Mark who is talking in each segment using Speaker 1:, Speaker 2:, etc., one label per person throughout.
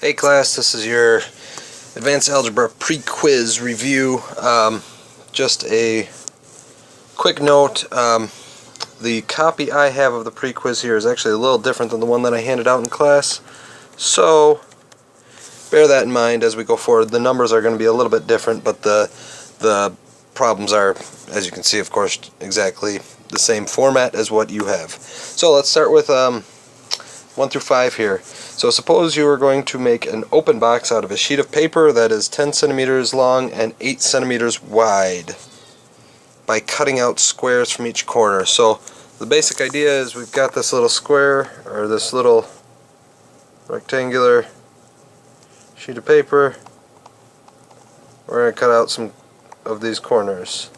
Speaker 1: Hey class, this is your Advanced Algebra pre-quiz review. Just a quick note, the copy I have of the pre-quiz here is actually a little different than the one that I handed out in class, so bear that in mind as we go forward. The numbers are going to be a little bit different, but the problems are, as you can see, of course, exactly the same format as what you have. So let's start with 1 through 5 here. So suppose you are going to make an open box out of a sheet of paper that is 10 centimeters long and 8 centimeters wide by cutting out squares from each corner. So the basic idea is we've got this little square, or this little rectangular sheet of paper. We're going to cut out some of these corners.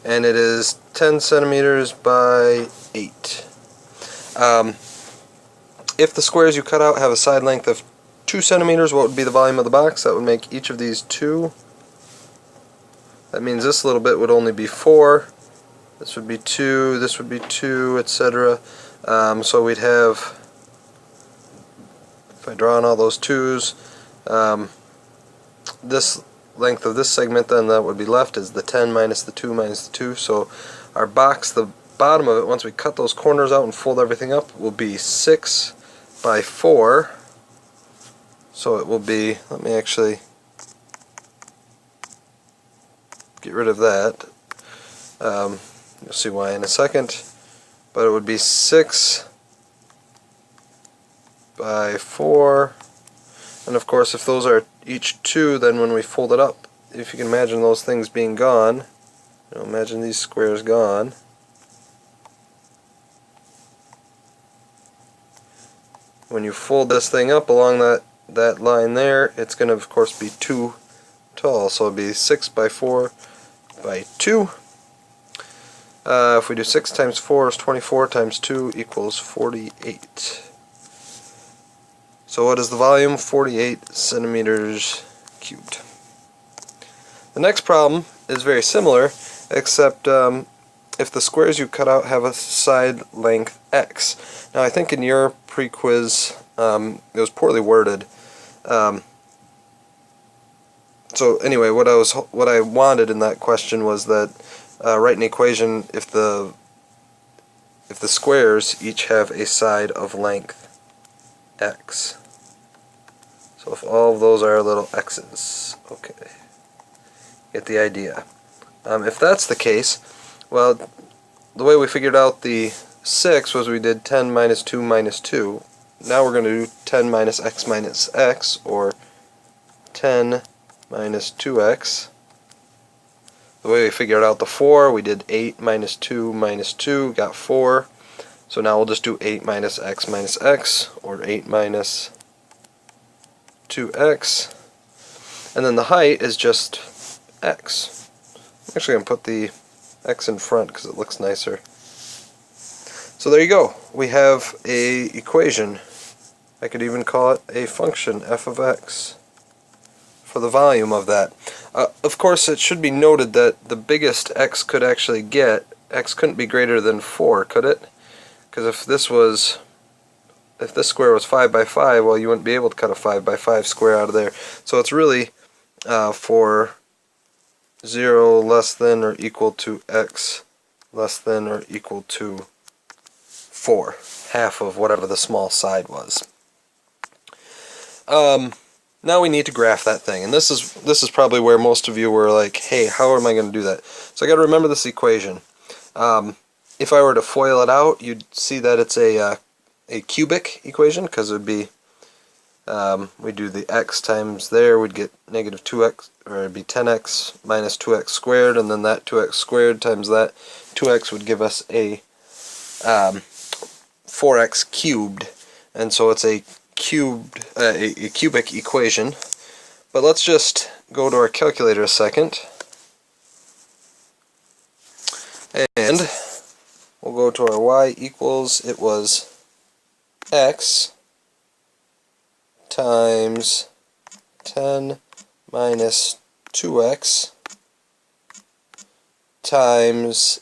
Speaker 1: And it is 10 centimeters by 8. If the squares you cut out have a side length of 2 centimeters, what would be the volume of the box? That would make each of these 2. That means this little bit would only be 4. This would be 2, this would be 2, etc. So we'd have, if I draw on all those 2's, this length of this segment then that would be left is the 10 minus the 2 minus the 2. So our box, the bottom of it, once we cut those corners out and fold everything up, will be 6 by 4. So it will be, let me actually get rid of that. You'll see why in a second. But it would be 6 by 4. And of course, if those are each 2, then when we fold it up, if you can imagine those things being gone, imagine these squares gone. When you fold this thing up along that line there, it's going to of course be 2 tall, so it'll be 6 by 4 by 2. If we do 6 times 4 is 24 times 2 equals 48. So what is the volume? 48 centimeters cubed. The next problem is very similar, except if the squares you cut out have a side length x. Now I think in your pre-quiz it was poorly worded. So anyway, what I wanted in that question was that write an equation if the squares each have a side of length x. So if all of those are little x's, okay, get the idea. If that's the case, well, the way we figured out the 6 was we did 10 minus 2 minus 2. Now we're going to do 10 minus x, or 10 minus 2x. The way we figured out the 4, we did 8 minus 2, got 4. So now we'll just do 8 minus x, or 8 minus 2x. And then the height is just x. I'm actually going to put the x in front because it looks nicer. So there you go. We have a equation. I could even call it a function, f of x, for the volume of that. Of course, it should be noted that the biggest x could actually get, x couldn't be greater than 4, could it? Because if this square was 5 by 5, well, you wouldn't be able to cut a 5 by 5 square out of there. So it's really for 0 less than or equal to x less than or equal to 4, half of whatever the small side was. Now we need to graph that thing, and this is probably where most of you were like, hey, how am I going to do that? So I got to remember this equation. If I were to FOIL it out, you'd see that it's a cubic equation, because it would be, we do the x times there, we'd get negative 2x, or it'd be 10x minus 2x squared, and then that 2x squared times that 2x would give us a 4x cubed, and so it's a cubic equation. But let's just go to our calculator a second, and we'll go to our y equals, it was x times 10 minus 2x times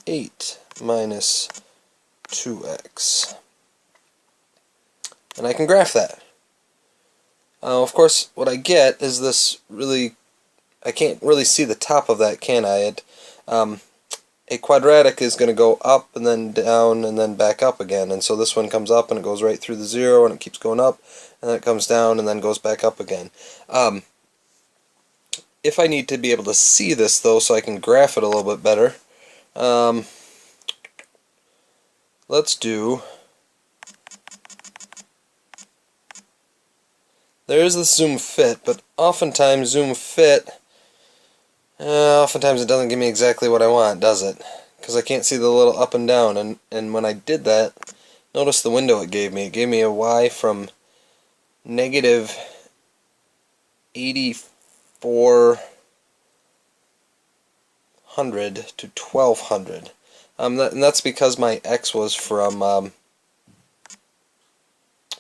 Speaker 1: 8 minus 2x. And I can graph that. Of course, what I get is this really, I can't really see the top of that, can I? A quadratic is going to go up and then down and then back up again, and so this one comes up and it goes right through the 0 and it keeps going up, and then it comes down and then goes back up again. If I need to be able to see this though, so I can graph it a little bit better, let's do, there is the zoom fit, but oftentimes zoom fit, oftentimes it doesn't give me exactly what I want, does it? Because I can't see the little up and down, and when I did that, notice the window it gave me. It gave me a y from negative 8400 to 1200. And that's because my x was from,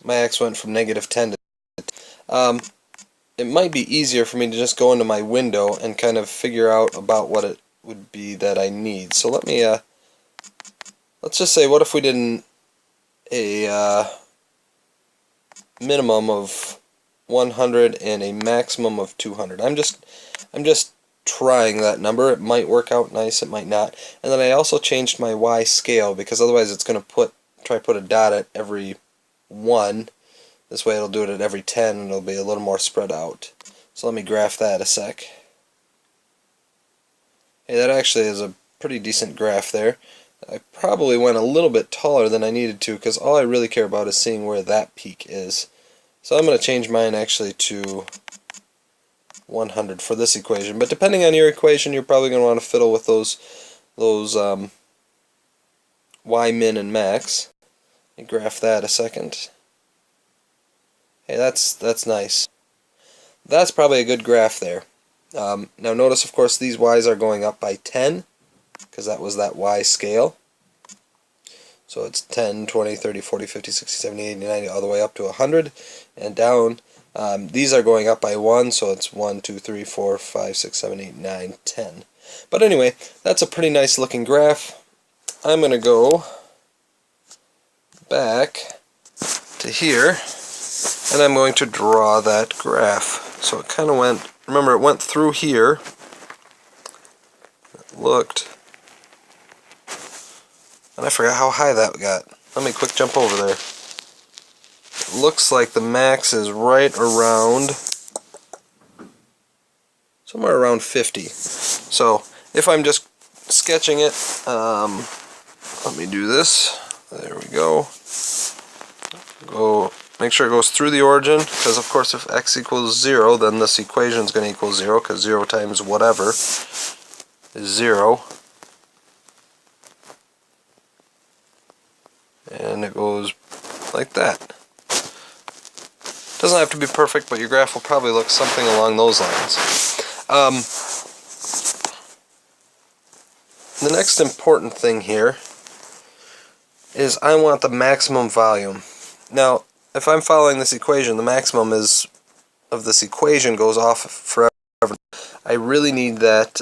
Speaker 1: my x went from negative 10 to it might be easier for me to just go into my window and kind of figure out about what it would be that I need. So let me, let's just say, what if we did a minimum of 100 and a maximum of 200. I'm just trying that number. It might work out nice, it might not. And then I also changed my y scale, because otherwise it's going to try to put a dot at every 1. This way it'll do it at every 10 and it'll be a little more spread out. So let me graph that a sec. Hey, that actually is a pretty decent graph there. I probably went a little bit taller than I needed to, because all I really care about is seeing where that peak is. So I'm going to change mine actually to 100 for this equation. But depending on your equation, you're probably going to want to fiddle with those y min and max. Let me graph that a second. Hey, that's nice. That's probably a good graph there. Now notice, of course, these y's are going up by 10, because that was that y scale. So it's 10, 20, 30, 40, 50, 60, 70, 80, 90, all the way up to 100, and down. These are going up by 1, so it's 1, 2, 3, 4, 5, 6, 7, 8, 9, 10. But anyway, that's a pretty nice looking graph. I'm going to go back to here, and I'm going to draw that graph. So it kind of went, remember, it went through here. It looked, and I forgot how high that got. Let me quick jump over there. It looks like the max is right around, somewhere around 50. So if I'm just sketching it, let me do this. There we go. Make sure it goes through the origin, because of course if x equals 0, then this equation is going to equal 0, because 0 times whatever is 0. And it goes like that. Doesn't have to be perfect, but your graph will probably look something along those lines. The next important thing here is I want the maximum volume. Now, if I'm following this equation, the maximum of this equation goes off forever. I really need that,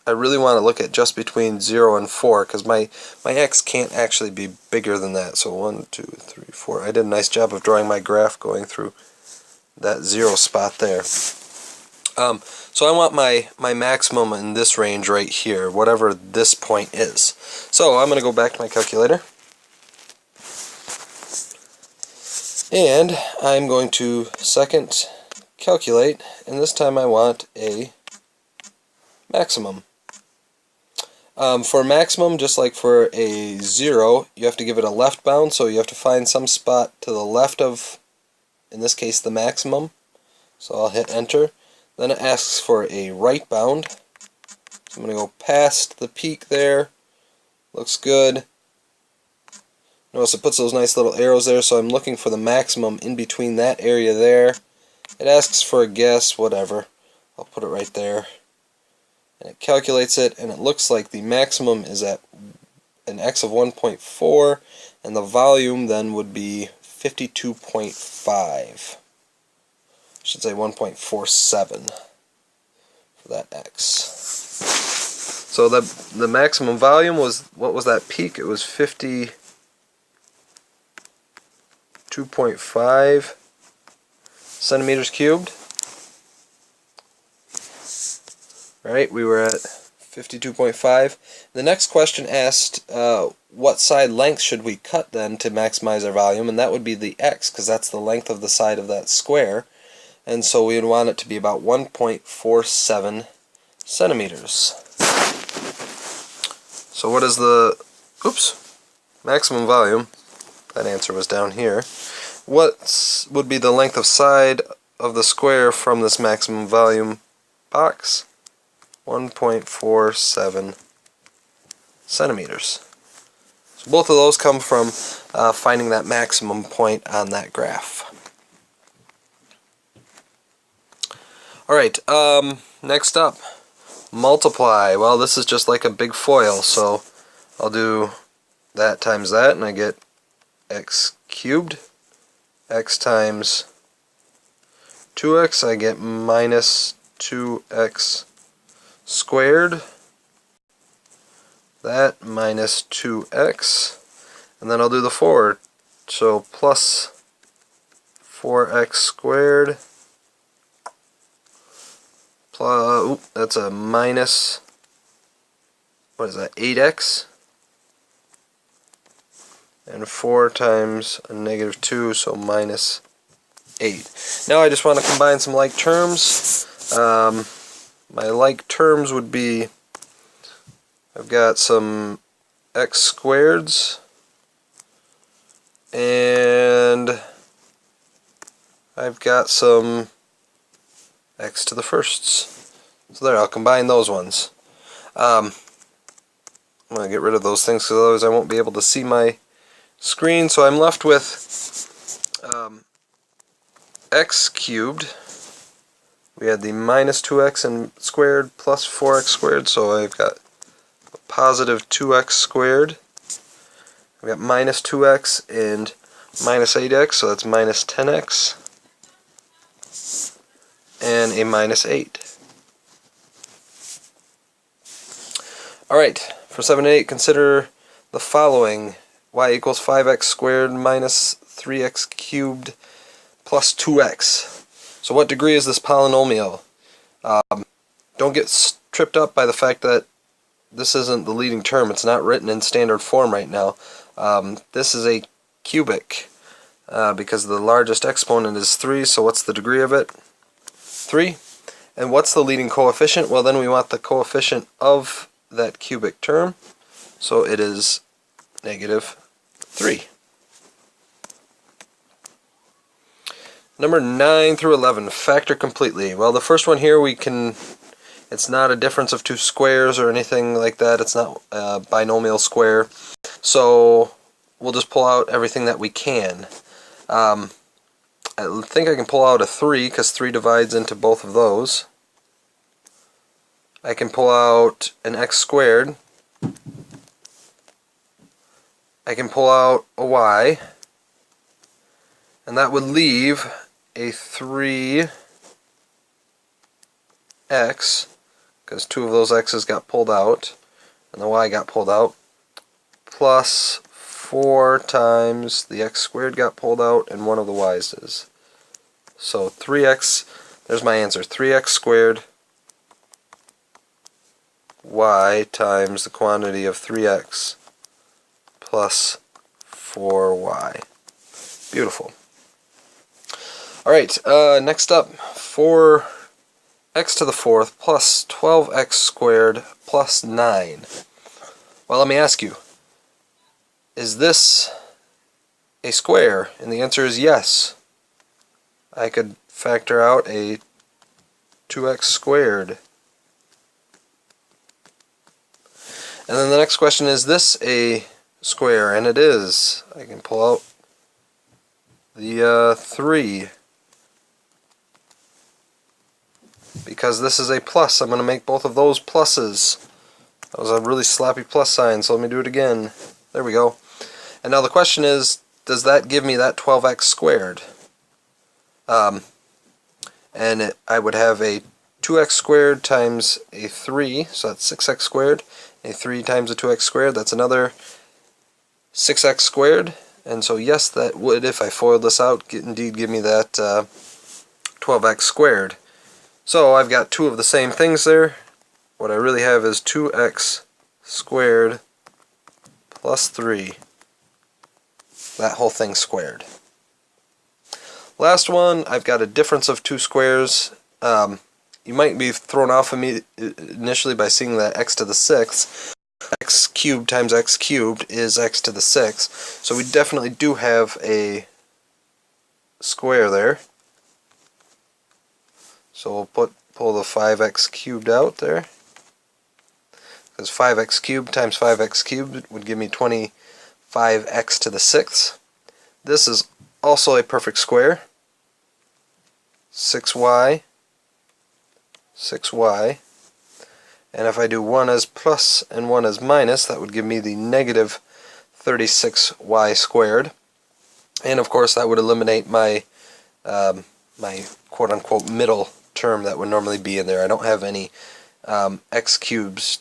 Speaker 1: I really want to look at just between 0 and 4, because my x can't actually be bigger than that. So 1, 2, 3, 4. I did a nice job of drawing my graph going through that 0 spot there. So I want my maximum in this range right here, whatever this point is. So I'm going to go back to my calculator. And I'm going to second calculate, and this time I want a maximum. For maximum, just like for a 0, you have to give it a left bound, so you have to find some spot to the left of, in this case, the maximum. So I'll hit enter. Then it asks for a right bound. So I'm going to go past the peak there. Looks good. Notice it puts those nice little arrows there, so I'm looking for the maximum in between that area there. It asks for a guess, whatever. I'll put it right there. And it calculates it, and it looks like the maximum is at an x of 1.4, and the volume then would be 52.5. I should say 1.47 for that x. So the maximum volume was, what was that peak? It was 52.5 centimeters cubed. Right, we were at 52.5. The next question asked what side length should we cut then to maximize our volume, and that would be the x, because that's the length of the side of that square, and so we would want it to be about 1.47 centimeters. So what is the maximum volume? That answer was down here. What would be the length of side of the square from this maximum volume box? 1.47 centimeters. So both of those come from finding that maximum point on that graph. Alright, next up, multiply. Well, this is just like a big FOIL, so I'll do that times that, and I get x cubed. X times 2x, I get minus 2x squared. That minus 2x. And then I'll do the forward. So plus 4x squared. Plus, that's a minus, what is that, 8x? And 4 times a negative 2, so minus 8. Now I just want to combine some like terms. My like terms would be, I've got some x squareds, and I've got some x to the firsts. So there, I'll combine those ones. I'm going to get rid of those things because otherwise I won't be able to see my screen. So I'm left with x cubed. We had the minus 2x and squared plus 4x squared, so I've got a positive 2x squared. We've got minus 2x and minus 8x, so that's minus 10x. And a minus 8. Alright, for 7 and 8, consider the following. Y equals 5x squared minus 3x cubed plus 2x. So what degree is this polynomial? Don't get tripped up by the fact that this isn't the leading term. It's not written in standard form right now. This is a cubic because the largest exponent is 3, so what's the degree of it? 3. And what's the leading coefficient? Well, then we want the coefficient of that cubic term, so it is negative 3. Number 9 through 11, factor completely. Well, the first one here it's not a difference of two squares or anything like that. It's not a binomial square. So we'll just pull out everything that we can. I think I can pull out a 3 because 3 divides into both of those. I can pull out an x squared. I can pull out a y. And that would leave a 3x, because 2 of those x's got pulled out, and the y got pulled out, plus 4 times the x squared got pulled out, and 1 of the y's is. So 3x, there's my answer, 3x squared y times the quantity of 3x plus 4y. Beautiful. Alright, next up, 4x to the 4th plus 12x squared plus 9. Well, let me ask you, is this a square? And the answer is yes. I could factor out a 2x squared. And then the next question, is this a square? And it is. I can pull out the 3. Because this is a plus, I'm going to make both of those pluses. That was a really sloppy plus sign, so let me do it again. There we go. And now the question is, does that give me that 12x squared? I would have a 2x squared times a 3, so that's 6x squared. A 3 times a 2x squared, that's another 6x squared. And so yes, that would, if I FOILed this out, indeed give me that 12x squared. So I've got two of the same things there. What I really have is 2x squared plus 3. That whole thing squared. Last one, I've got a difference of two squares. You might be thrown off initially by seeing that x to the 6th. X cubed times x cubed is x to the 6th. So we definitely do have a square there. So we'll pull the 5x cubed out there. Because 5x cubed times 5x cubed would give me 25x to the 6th. This is also a perfect square. 6y, 6y. And if I do 1 as plus and 1 as minus, that would give me the negative 36y squared. And of course that would eliminate my my quote-unquote middle term that would normally be in there. I don't have any x cubed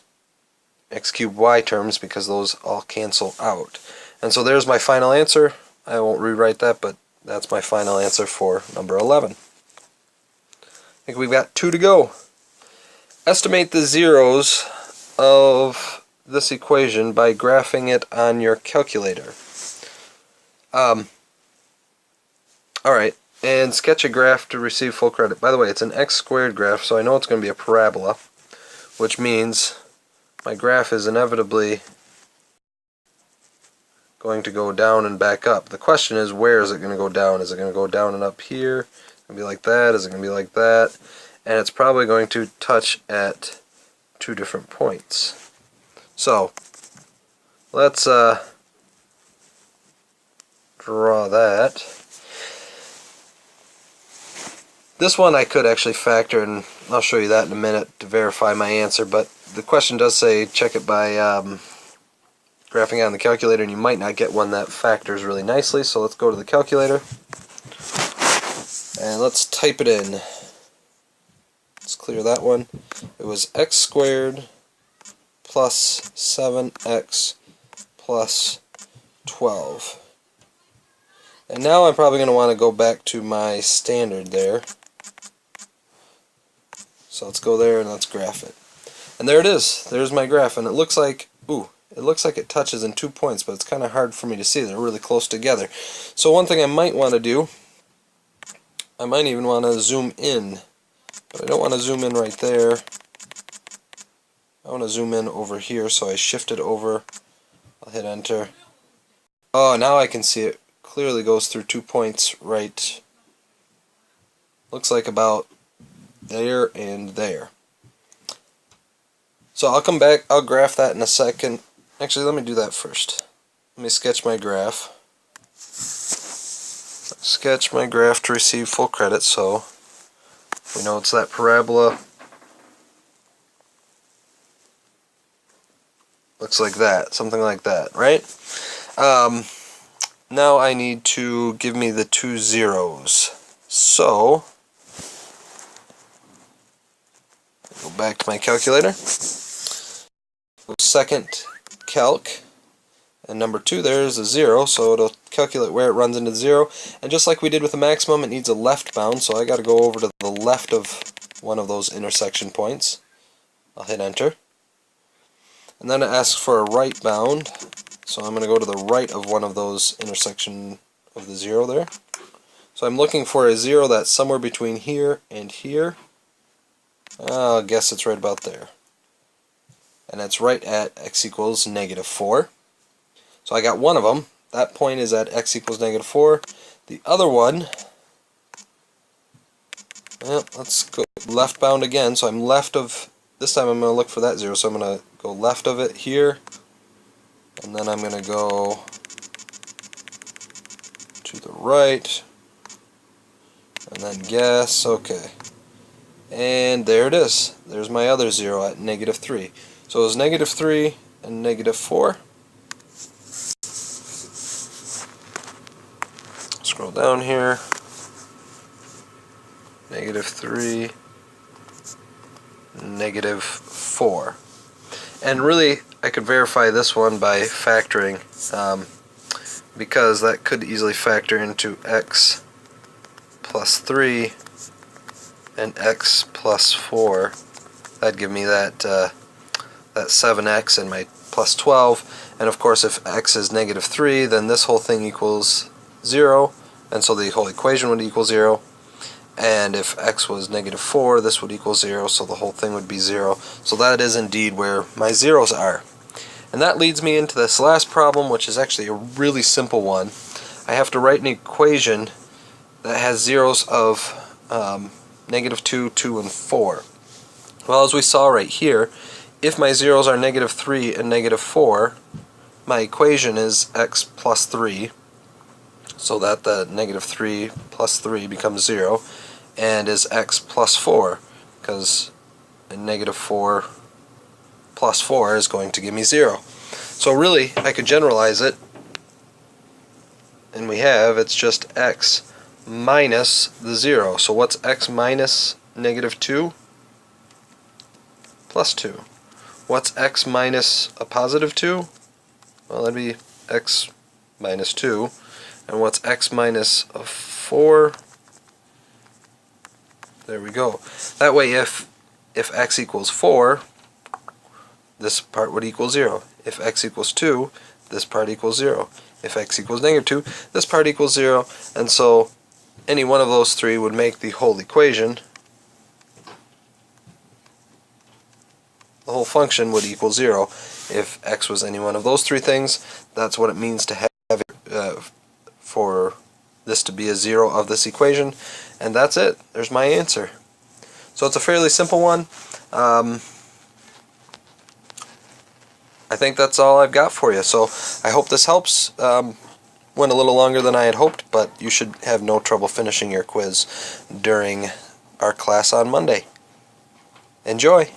Speaker 1: y terms because those all cancel out. And so there's my final answer. I won't rewrite that, but that's my final answer for number 11. I think we've got 2 to go. Estimate the zeros of this equation by graphing it on your calculator. Alright, and sketch a graph to receive full credit. By the way, it's an x squared graph, so I know it's going to be a parabola, which means my graph is inevitably going to go down and back up. The question is, where is it going to go down? Is it going to go down and up here? Is it going to be like that? Is it going to be like that? And it's probably going to touch at 2 different points. So let's draw that. This one I could actually factor, and I'll show you that in a minute to verify my answer, but the question does say check it by graphing it on the calculator, and you might not get one that factors really nicely. So let's go to the calculator and let's type it in. Let's clear that one. It was x squared plus 7x plus 12. And now I'm probably going to want to go back to my standard there. So let's go there and let's graph it. And there it is. There's my graph, and it looks like, it touches in 2 points, but it's kind of hard for me to see. They're really close together. So one thing I might want to do, I might even want to zoom in. But I don't want to zoom in right there. I want to zoom in over here, so I shift it over. I'll hit enter. Oh, now I can see it clearly goes through 2 points right. Looks like about there and there. So I'll come back, I'll graph that in a second. Actually, let me do that first. Let me sketch my graph. Sketch my graph to receive full credit, so we know it's that parabola. Looks like that, something like that, right? Now I need to give me the 2 zeros. So, go back to my calculator. Second calc, and number 2 there is a 0, so it'll calculate where it runs into 0. And just like we did with the maximum, it needs a left bound, so I got to go over to the left of one of those intersection points. I'll hit enter. And then it asks for a right bound, so I'm going to go to the right of one of those intersection of the 0 there. So I'm looking for a 0 that's somewhere between here and here. I guess it's right about there. And it's right at x equals -4. So I got one of them. That point is at x equals -4. The other one, well, let's go left bound again. So I'm left of, this time I'm going to look for that 0. So I'm going to go left of it here. And then I'm going to go to the right. And then guess, okay. And there it is. There's my other 0 at -3. So it was -3 and -4. Scroll down here. -3 negative 4. And really, I could verify this one by factoring, because that could easily factor into x plus 3 and x plus 4. That'd give me that 7x and my plus 12. And of course, if x is negative 3, then this whole thing equals 0, and so the whole equation would equal 0. And if x was negative 4, this would equal 0, so the whole thing would be 0. So that is indeed where my zeros are. And that leads me into this last problem, which is actually a really simple one. I have to write an equation that has zeros of negative 2, 2, and 4. Well, as we saw right here, if my zeros are negative 3 and negative 4, my equation is x plus 3, so that the negative 3 plus 3 becomes 0, and is x plus 4, because negative 4 plus 4 is going to give me 0. So really, I could generalize it, and it's just x minus the 0. So what's x minus negative 2? Plus 2. What's x minus a positive 2? Well, that'd be x minus 2. And what's x minus a 4? There we go. That way, if x equals 4, this part would equal 0. If x equals 2, this part equals 0. If x equals negative 2, this part equals 0. And so any one of those three would make the whole equation. The whole function would equal 0. If x was any one of those three things, that's what it means to have for this to be a 0 of this equation. And that's it. There's my answer. So it's a fairly simple one. I think that's all I've got for you. So I hope this helps. Went a little longer than I had hoped, but you should have no trouble finishing your quiz during our class on Monday. Enjoy!